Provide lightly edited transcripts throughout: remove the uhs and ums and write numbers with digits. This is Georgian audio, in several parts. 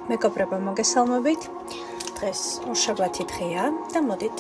მეგობრებო, მოგესალმებით. დღეს უშაბათი დღეა და მოდით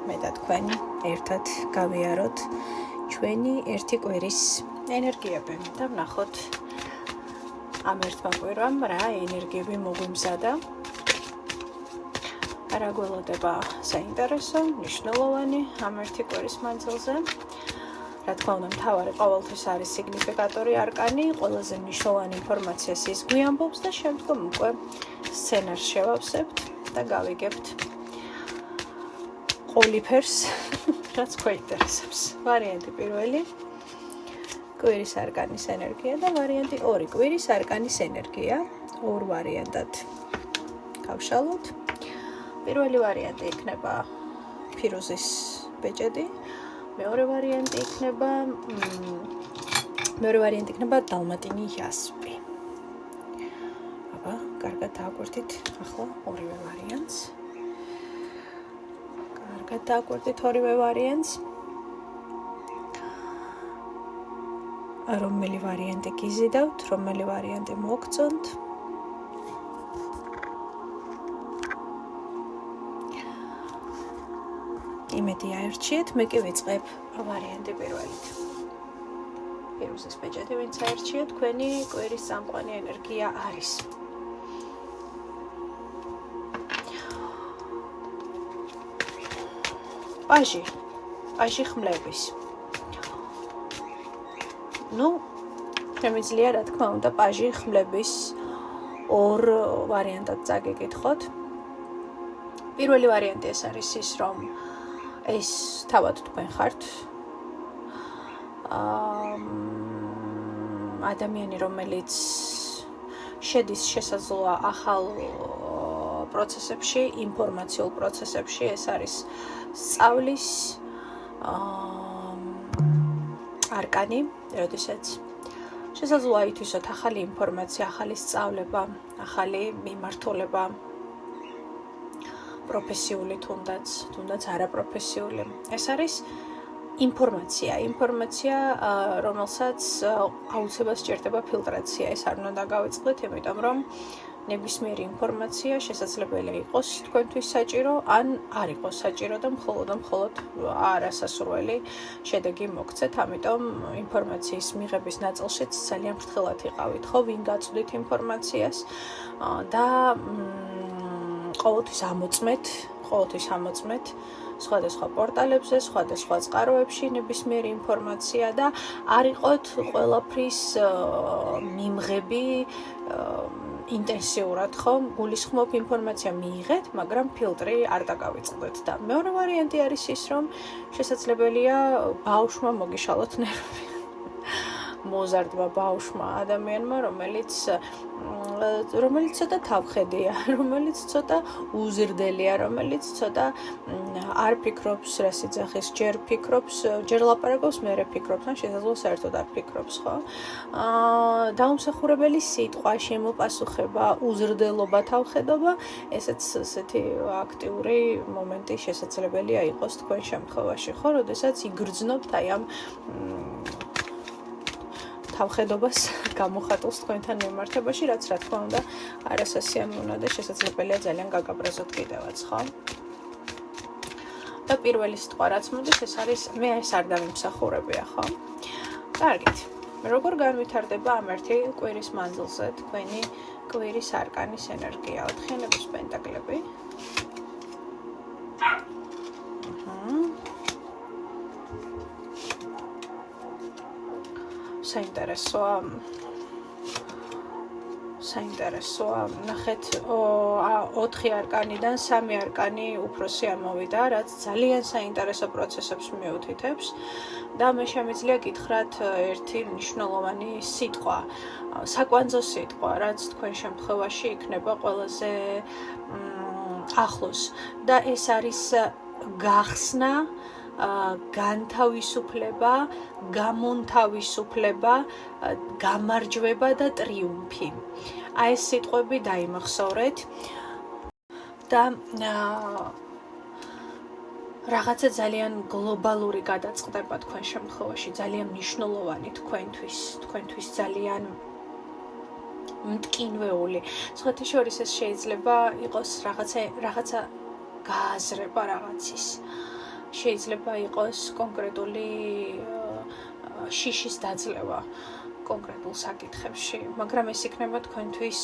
მე და თქვენ ერთად გავიაროთ ჩვენი ერთი კვირის ენერგიები და ვნახოთ ამ ერთმა კვირვამ რა ენერგიები მოგვიმზადა. რა გველოდება საინტერესო, მნიშვნელოვანი ამ ერთი კვირის მანძილზე. რა თქმა უნდა, მთავარი ყოველთვის არის სიგნიფიკატორი არკანი, ყველაზე მნიშვნელოვანი ინფორმაციას ის გვიამბობს და შემდგომ უკვე სცენარს შევავსებთ და გავიგებთ ყველაფერს, რაც გვაინტერესებს. ვარიანტი პირველი, კვირის არკანის ენერგია და ვარიანტი 2, კვირის არკანის ენერგია. ორ ვარიანტად გავშალოთ. პირველი ვარიანტი იქნება ფირუზის ბეჭედი. მეორე ვარიანტი იქნება დალმატინი იასპი. აბა, კარგად დააკვირდით ახლა ორივე ვარიანტს. რომელი ვარიანტი გიზიდავთ, რომელი ვარიანტი მოგწონთ. იმედი აერჩიეთ, მე კი ვიწყებ ვარიანტი პირველით. ფირუზის ბეჭედი, ვინც აერჩიეთ, თქვენი კვირის წამყვანი ენერგია არის. პაჟი ხმლების. შემიძლია, რა თქმა უნდა, პაჟი ხმლების ორ ვარიანტად წაგიკითხოთ. პირველი ვარიანტი ეს არის ის, რომ ეს თავად თქვენ ხართ. ადამიანი, რომელიც შედის შესაძლოა ახალ პროცესებში, ინფორმაციულ პროცესებში, ეს არის სწავლის არკანი, როდესაც შესაძლოა ითვისოთ ახალი ინფორმაცია, ახალი სწავლება, ახალი მიმართულება, პროფესიული თუნდაც არაპროფესიული. ეს არის ინფორმაცია, რომელსაც აუცილებლად სჭირდება ფილტრაცია. ეს არ უნდა გავიწყდეთ, იმიტომ რომ ნებისმიერი ინფორმაცია შესაძლებელია იყოს თქვენთვის საჭირო, ან არ იყოს საჭირო და მხოლოდ არასასურველი შედეგი მოგცეთ. ამიტომ ინფორმაციის მიღების ნაწილშიც ძალიან ფრთხილად იყავით, ხო, ვინ გაწვდით ინფორმაციას და ყოველთვის ამოწმეთ სხვადასხვა პორტალებზე, სხვადასხვა წყაროებში ნებისმიერი ინფორმაცია და არ იყოთ ყველაფრის მიმღები ინტენსიურად, ხო? გულისხმობ ინფორმაცია მიიღეთ, მაგრამ ფილტრი არ დაგავიწყდეთ და მეორე ვარიანტი არის ის, რომ შესაძლებელია ბავშვმა მოგიშალოთ ნერვები. მოზარდმა ბავშვმა ადამიანმა, რომელიც ცოტა თავხედია, რომელიც ცოტა უზრდელია, რომელიც ცოტა არ ფიქრობს რა სიძახის, ჯერ ლაპარაკობს, მერე ფიქრობს, ან შესაძლოა საერთოდ არ ფიქრობს, ხო? დაუმსახურებელი სიტყვა, შემოპასუხება, უზრდელობა, თავხედობა, ესეთი აქტიური მომენტი შესაძლებელია იყოს თქვენ შემთხვევაში, ხო? როდესაც იგრძნობთ აი ამ თავხედობას გამოხატულს თქვენთან მიმართებაში, რაც რა თქმა უნდა არასასიამოვნოა და შესაძლებელია ძალიან გაგაბრაზოთ კიდევაც, ხო? და პირველი სიტყვა რაც მოდის, ეს არის მე ეს არ დავიმსახურებია, ხო? კარგით. როგორ განვითარდება ამ ერთი კვირის მანძილზე თქვენი კვირის არკანის ენერგია? 4-იანების პენტაკლები. საინტერესოა. ნახეთ, 4 არკანიდან 3 არკანი უფროსი ამოვიდა, რაც ძალიან საინტერესო პროცესებს მიუთითებს და მე შემიძლია გითხრათ ერთი მნიშვნელოვანი სიტყვა, საკვანძო სიტყვა, რაც თქვენ შემთხვევაში იქნება ყველაზე ახლოს და ეს არის გახსნა, განთავისუფლება, გამონთავისუფლება, გამარჯვება და ტრიუმფი. აი ეს სიტყვები დაიმახსოვრეთ და რაღაცა ძალიან გლობალური გადაწყდება თქვენ შემთხვევაში, ძალიან მნიშვნელოვანი თქვენთვის ძალიან მტკინვეული. სხვათა შორის ეს შეიძლება იყოს რაღაცა გააზრება რაღაცის. შეიძლება იყოს კონკრეტული შიშის დაძლევა კონკრეტულ საკითხებში, მაგრამ ეს იქნება თქვენთვის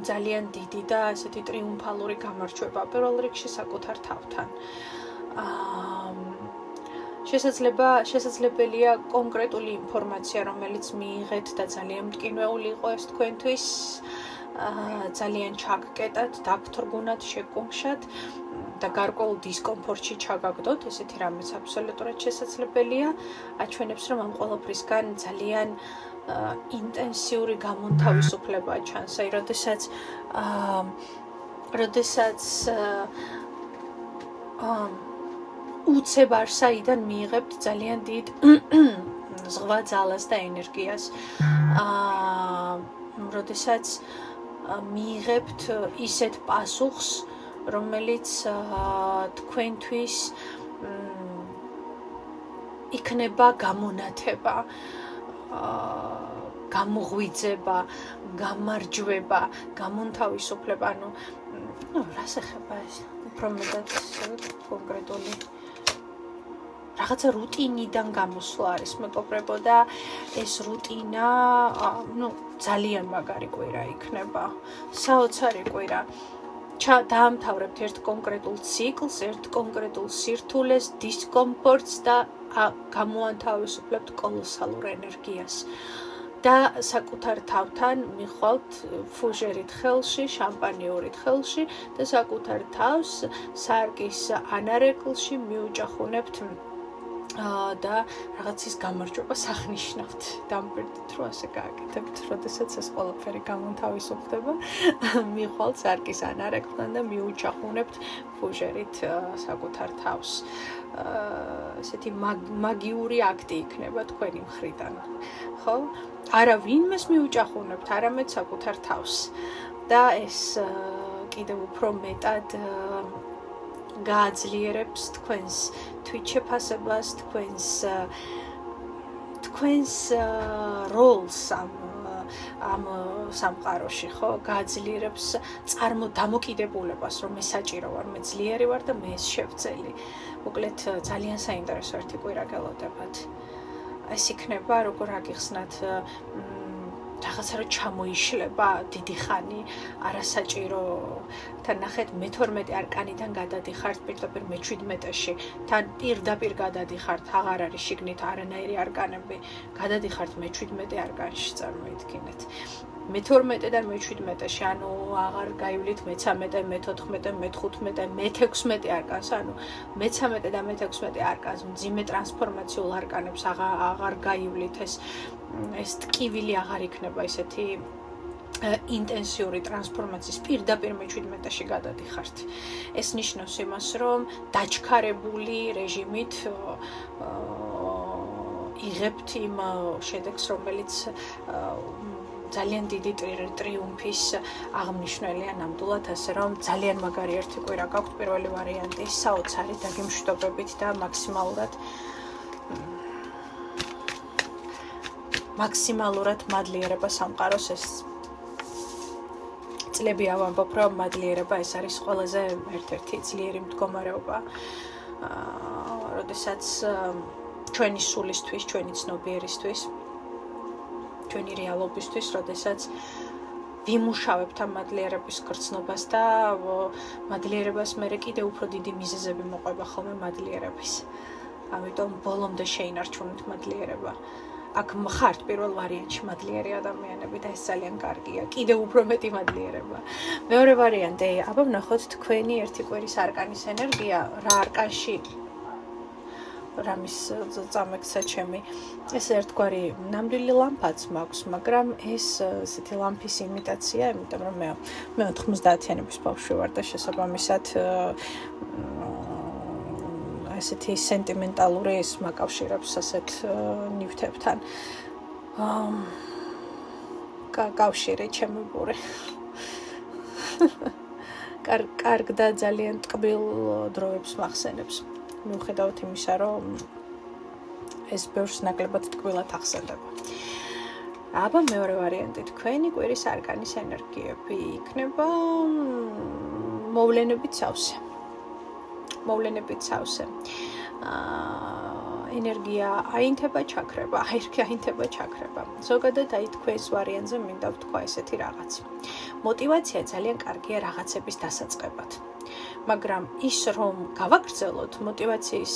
ძალიან დიდი და ესეთი ტრიუმფალური გამარჯვება პირველ რიგში საკუთარ თავთან. შესაძლებელია კონკრეტული ინფორმაცია, რომელიც მიიღეთ და ძალიან მტკინვეული იყო ეს თქვენთვის, ძალიან ჩაგკეტათ, დაგთრგუნათ, შეგკუმშათ და გარკვეულ დისკომფორტში ჩაგაგდოთ, ესეთი რამეც აბსოლუტურად შესაძლებელია. აჩვენებს, რომ ამ ყველაფრისგან ძალიან ინტენსიური გამონთავისუფლება ჩანს, აი, როდესაც უცებ არსაიდან მიიღებთ ძალიან დიდ ზღვა ძალას და ენერგიას. როდესაც მიიღებთ ისეთ პასუხს, რომელიც თქვენთვის იქნება გამონათება, გამოღვიძება, გამარჯვება, გამონთავისუფლება, რას ეხება ეს? უფრო მეტად კონკრეტული რაღაცა რუტინიდან გამოსვლა არის მეგობრებო და ეს რუტინა, ძალიან მაგარი კვირა იქნება, საოცარი კვირა. დაამთავრებთ ერთ კონკრეტულ ციკლს, ერთ კონკრეტულ სირთულეს, დისკომფორტს და გამოანთავისუფლებთ კოლოსალურ ენერგიას. და საკუთარ თავთან მიხვალთ ფუჟერით ხელში, შამპანიურით ხელში და საკუთარ თავს სარკის ანარეკლში მიუჯახუნებთ და რაღაცის გამარჯვებას აღნიშნავთ. დამბერდით, რომ ასე გააკეთებთ, როდესაც ეს ყველაფერი გამონთავისუფლდება, მიხვალთ სარკის ანარეკლთან და მიუჯახუნებთ ფუჟერით საკუთარ თავს. ესეთი მაგიური აქტი იქნება თქვენი მხრიდან, ხო? არა ვინმეს მიუჯახუნებთ, არამედ საკუთარ თავს. და ეს კიდევ უფრო მეტად გააძლიერებს თქვენს თვითშეფასებას, თქვენს როლს ამ სამყაროში, ხო? გააძლიერებს დამოკიდებულებას, რომ მე საჭირო ვარ, მე ძლიერი ვარ და მე ეს შევძელი. მოკლედ ძალიან საინტერესო ერთი კვირა გელოდებათ. ეს იქნება, როგორ აგიხსნათ, რაღაცა რომ ჩამოიშლება დიდი ხანი არასაჭირო. თან ნახეთ, მე-12 არკანიდან გადადიხართ პირდაპირ მე-17-ში, თან პირდაპირ გადადიხართ, აღარ არის შიგნით არანაირი არკანები, გადადიხართ მე-17 არკანში, წარმოიდგინეთ. მე-12-დან მე-17-ში, ანუ აღარ გაივლით მე-13, მე-14, მე-15, მე-16 არკანს, ანუ მე-13 და მე-16 არკანს, მძიმე ტრანსფორმაციულ არკანებს აღარ გაივლით, ეს ტკივილი აღარ იქნება ისეთი ინტენსიური ტრანსფორმაციის პირდაპირ მე-17-ში გადადიხართ. ეს ნიშნავს იმას, რომ დაჩქარებული რეჟიმით იღებთ იმ შედეგს, რომელიც ძალიან დიდი ტრიუმფის აღმნიშვნელია ნამდვილად, ასე რომ ძალიან მაგარი ერთი კვირა გაქვთ. პირველი ვარიანტი საოცარი დაგემშვიდობებით და მაქსიმალურად მადლიერება სამყაროს. ეს წლები ავამბობ, რომ მადლიერება ეს არის ყველაზე ერთ-ერთი ძლიერი მდგომარეობა, როდესაც ჩვენი სულისთვის, ჩვენი ცნობიერისთვის, ჩვენი რეალობისთვის, როდესაც ვიმუშავებთ ამ მადლიერების გრძნობას და მადლიერებას მერე კიდევ უფრო დიდი მიზეზები მოყვება ხოლმე მადლიერების. ამიტომ ბოლომდე შეინარჩუნეთ მადლიერება. აქ მხართ პირველ ვარიანტში მადლიერი ადამიანები და ეს ძალიან კარგია. კიდევ უფრო მეტი მადლიერება. მეორე ვარიანტი, აბა ვნახოთ თქვენი ერთი კვირის არკანის ენერგია, რა არკანში რამის წამექცა ჩემი. ეს ერთგვარი ნამდვილი ლამპაც მაქვს, მაგრამ ეს ესეთი ლამპის იმიტაცია, იმიტომ რომ მე 90-იანების ბავშვი ვარ და შესაბამისად ესეთი სენტიმენტალური ის მაკავშირებს ასეთ ნივთებთან. კავშირი ჩემი ბური. კარგ და ძალიან ტკბილ დროებს მახსენებს. მიუხედავად იმისა, რომ ეს ბევრს ნაკლებად ტკბილად ახსენდება. აბა მეორე ვარიანტი, თქვენი კვირის არკანის ენერგიები იქნება მოვლენებით სავსე. მოვლენებით სავსე. ენერგია აინთება, ჩაქრება, აინთება, ჩაქრება. ზოგადად აი თქვენს ვარიანტზე მინდა ვთქვა ესეთი რაღაც. мотивация ძალიან კარგია რაღაცების დასაწყებად. მაგრამ ის რომ გავაგრძელოთ, мотивацიის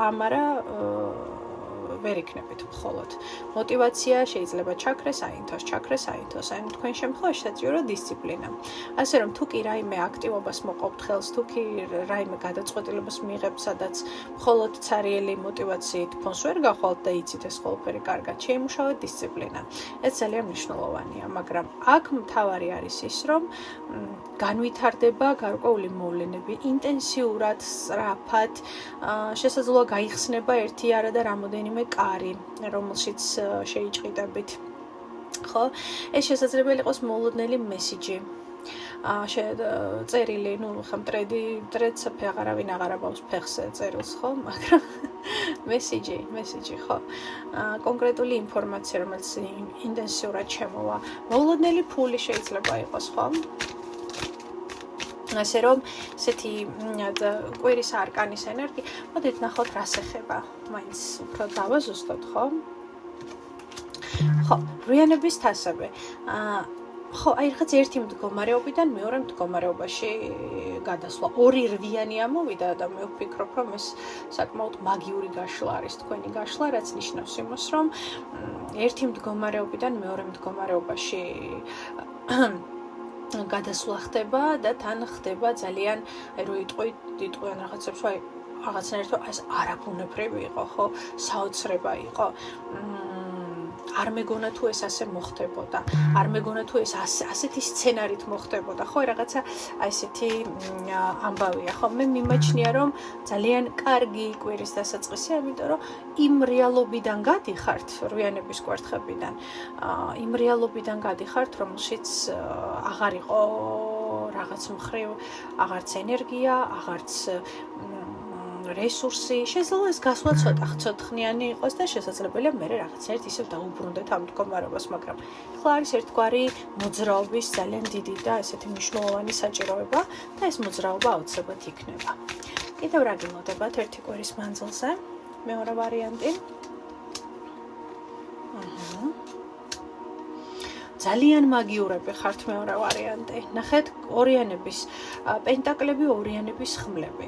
ამარა ვერ იქნებით მხოლოდ. мотивация შეიძლება ჩაქრეს, აინთოს, აი თქვენ შემთხვევაში საჭირო დისციპლინა. ასე რომ თუ კი რაიმე აქტივობას მოყავთ ხელს, თუ კი რაიმე გადაწყვეტილებას მიიღებთ, სადაც მხოლოდ ცარიელი мотивაციით ფონს ვერ გახვალთ და იცით ეს ყველაფერი კარგად, შეიმუშავოთ დისციპლინა. ეს ძალიან მნიშვნელოვანია, მაგრამ აქ მთავარი არის ის, რომ განვითარდება გარკვეული მოვლენები ინტენსიურად, სწრაფად, შესაძლოა გაიხსნება ერთი არა და რამოდენიმე კარი, რომელშიც შეიჭყიდებით. ხო? ეს შესაძლებელი იყოს მოულოდნელი მესიჯი. წერილი, მტრედს აღარავინ აღარ აბავს ფეხზე წერილს, ხო? მაგრამ მესიჯი, ხო? კონკრეტული ინფორმაცია, რომელიც ინტენსიურად შემოვა. მოულოდნელი ფული შეიძლება იყოს, ხო? ასე რომ ესეთი კვირის არკანის ენერგია, მოდით ნახოთ რას ეხება. მაინც უფრო დავაზუსტოთ, ხო? ხო, რვიანების თასები. ხო, აი რაღაც ერთი მდგომარეობიდან მეორე მდგომარეობაში გადასვლა. ორი რვიანი ამოვიდა და მე ვფიქრობ, რომ ეს საკმაოდ მაგიური გაშლა არის თქვენი გაშლა, რაც ნიშნავს იმას, რომ ერთი მდგომარეობიდან მეორე მდგომარეობაში გადასვლა ხდება და თან ხდება ძალიან, აი რო იტყვიან რაღაცებს, აი რაღაცნაირად ეს არაბუნებრივი იყო, ხო? საოცრება იყო. არ მეგონა თუ ეს ასე მოხდებოდა. არ მეგონა თუ ეს ასეთი სცენარით მოხდებოდა, ხო? რაღაცა აი ესეთი ამბავია, ხო? მე მიმაჩნია, რომ ძალიან კარგი კვირის დასაწყისია, იმიტომ რომ იმ რეალობიდან გადიხართ, რვიანების კვერთხებიდან, იმ რეალობიდან გადიხართ, რომელშიც აღარ იყო რაღაც მხრივ, აღარც ენერგია, აღარც რესურსი, შესაძლოა ეს გასვლა ცოტხნიანი იყოს და შესაძლებელია მე რაღაცაერთ ისევ დაუბრუნდეთ ამ მდგომარეობას, მაგრამ ახლა არის ერთგვარი მოძრაობის ძალიან დიდი და ესეთი მნიშვნელოვანი საჭიროება და ეს მოძრაობა აუცილებლად იქნება. კიდევ რა გილოდებათ ერთი კვირის მანძილზე? მეორე ვარიანტი. ძალიან მაგიურები ხართ მეორე ვარიანტი. ნახეთ, ორიანების პენტაკლები, ორიანების ხმლები.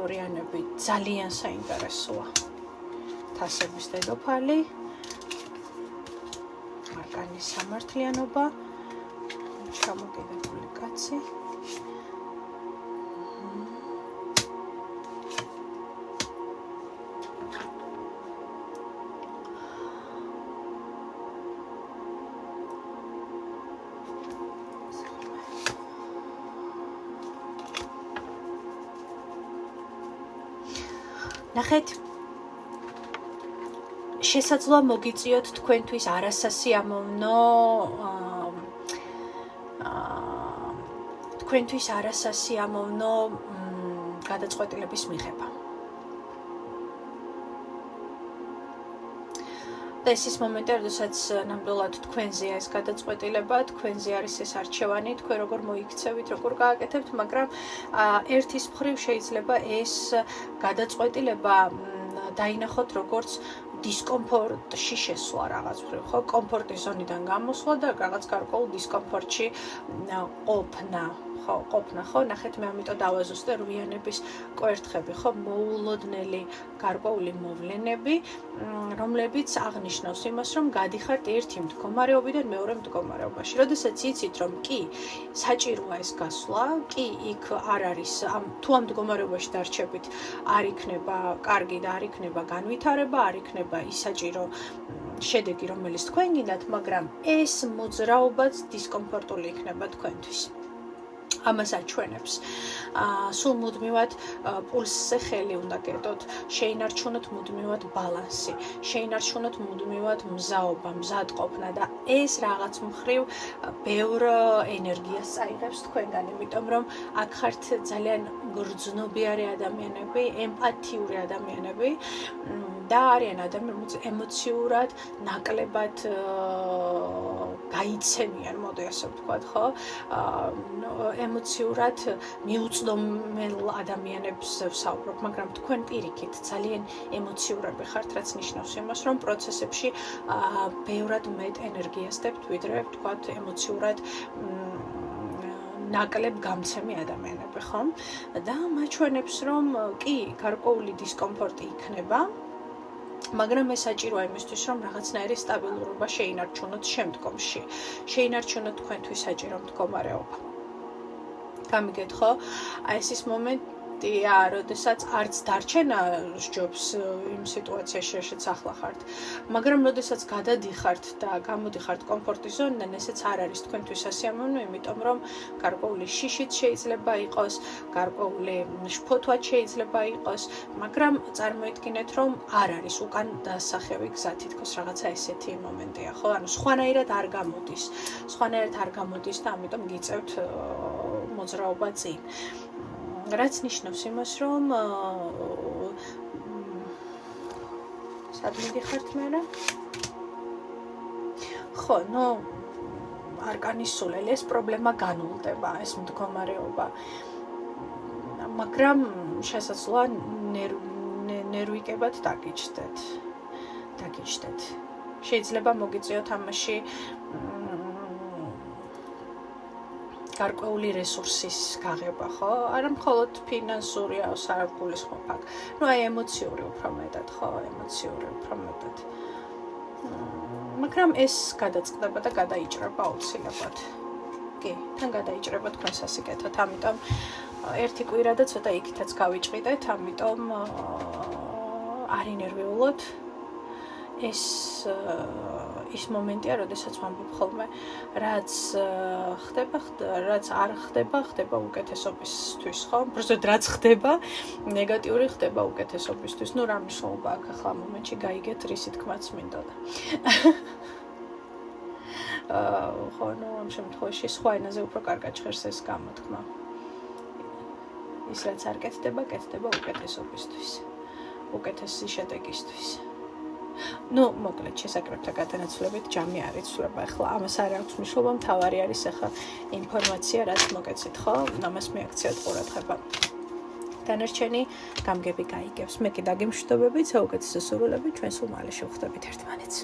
ორიანები. ძალიან საინტერესოა. თასების დედოფალი. არკანის სამართლიანობა. ჩამოკიდებული კაცი. ნახეთ, შესაძლოა მოგიწიოთ თქვენთვის არასასიამოვნო გადაწყვეტილების მიღება. და ეს ის მომენტია, როდესაც ნამდვილად თქვენზეა ეს გადაწყვეტილება, თქვენზე არის ეს არჩევანი, თქვენ როგორ მოიქცევით, როგორ გააკეთებთ, მაგრამ ერთის მხრივ შეიძლება ეს გადაწყვეტილება დაინახოთ როგორც დისკომფორტში შესვლა რაღაც მხრივ, ხო, კომფორტის ზონიდან გამოსვლა და რაღაც გარკვეულ დისკომფორტში ყოფნა, ხო, ნახეთ, მე ამიტომ დავაზუსტე რვიანების კვერთხები, ხო, მოულოდნელი გარკვეული მოვლენები, რომლებიც აღნიშნავს იმას, რომ გადიხართ ერთი მდგომარეობიდან მეორე მდგომარეობაში. როდესაც იცით, რომ კი საჭიროა ეს გასვლა, კი იქ არ არის, თუ ამ მდგომარეობაში დარჩებით, არ იქნება კარგი და არ იქნება განვითარება, არ იქნება ის საჭირო შედეგი, რომელიც თქვენ გინდათ, მაგრამ ეს მოძრაობაც დისკომფორტული იქნება თქვენთვის. ამას აჩვენებს. სულ მუდმივად პულსზე ხელი უნდა გედოთ, შეინარჩუნოთ მუდმივად ბალანსი, შეინარჩუნოთ მუდმივად მზაობა, მზადყოფნა და ეს რაღაც მხრივ ბევრ ენერგიას წაიღებს თქვენგან, იმიტომ რომ აქ ხართ ძალიან გრძნობიარე ადამიანები, ემპათიური ადამიანები და არიან ადამიანები ემოციურად ნაკლებად გაიცემიან, მოდი ასე ვთქვათ, ხო? ემოციურად მიუწვდომელ ადამიანებს ვსაუბრობ, მაგრამ თქვენ პირიქით ძალიან ემოციურები ხართ, რაც ნიშნავს იმას, რომ პროცესებში ბევრად მეტ ენერგიას დებთ, ვიდრე ვთქვათ ემოციურად ნაკლებ გამცემი ადამიანები, ხო? და მაჩვენებს, რომ კი, გარკვეული დისკომფორტი იქნება, მაგრამ ეს საჭიროა იმისთვის, რომ რაღაცნაირი სტაბილურობა შეინარჩუნოთ შემდგომში. შეინარჩუნოთ თქვენთვის საჭირო მდგომარეობა. გამიგეთ ხო? აი ეს ის მომენტია, როდესაც არც დარჩენა სჯობს იმ სიტუაციაში, რაშიც ახლა ხართ, მაგრამ როდესაც გადადიხართ და გამოდიხართ კომფორტის ზონიდან, ესეც არ არის თქვენთვის სასიამოვნო, იმიტომ რომ გარკვეული შიშიც შეიძლება იყოს, გარკვეული შფოთვაც შეიძლება იყოს, მაგრამ წარმოიდგინეთ, რომ არ არის უკან დასახევი გზა, თითქოს რაღაცა ესეთი მომენტია, ხო? ანუ სხვანაირად არ გამოდის და ამიტომ გიწევთ მოძრაობა წინ. რაც ნიშნავს იმას, რომ სად მიდიხართ მერე? ხო, არკანის სულელი, ეს პრობლემა განულდება, ეს მდგომარეობა. მაგრამ შესაძლოა ნერვიკებად დაგიჯდეთ. შეიძლება მოგიწიოთ ამაში გარკვეული რესურსის გაღება, ხო? არა მხოლოდ ფინანსური, სარგულისხმობ აქ. აი ემოციური უფრო მეტად, ხო? მაგრამ ეს გადაწყდება და გადაიჭრება აუცილებლად. კი, თან გადაიჭრება თქვენ სასიკეთოდ, ამიტომ ერთი კვირა და ცოტა იქითაც გავიჭყიდეთ, ამიტომ არ ინერვიულოთ. ის მომენტია, როდესაც ვამბობ ხოლმე, რაც ხდება, რაც არ ხდება, ხდება უკეთესობისთვის, ხო? უბრალოდ რაც ხდება, ნეგატიური ხდება უკეთესობისთვის. რა მნიშვნელობა აქვს ახლა მომენტში გაიგეთ, რისი თქმაც მინდოდა. ხო, ამ შემთხვევაში სხვა ენაზე უფრო კარგად ჟღერს ეს გამოთქმა. ის რაც არ კეთდება, კეთდება უკეთესობისთვის, უკეთესი შედეგისთვის. მოკლედ შესაკრებთა გადანაცვლებით ჯამი არ იცვლება. ახლა ამას არ აქვს მნიშვნელობა, მთავარი არის ახლა ინფორმაცია, რაც მოგეცით, ხო? ამას მიაქციოთ ყურადღება. დანარჩენი გამგები გაიგებს. მე კი დაგემშვიდობებით, საუკეთესო სურვილები, ჩვენ სულ მალე შევხვდებით ერთმანეთს.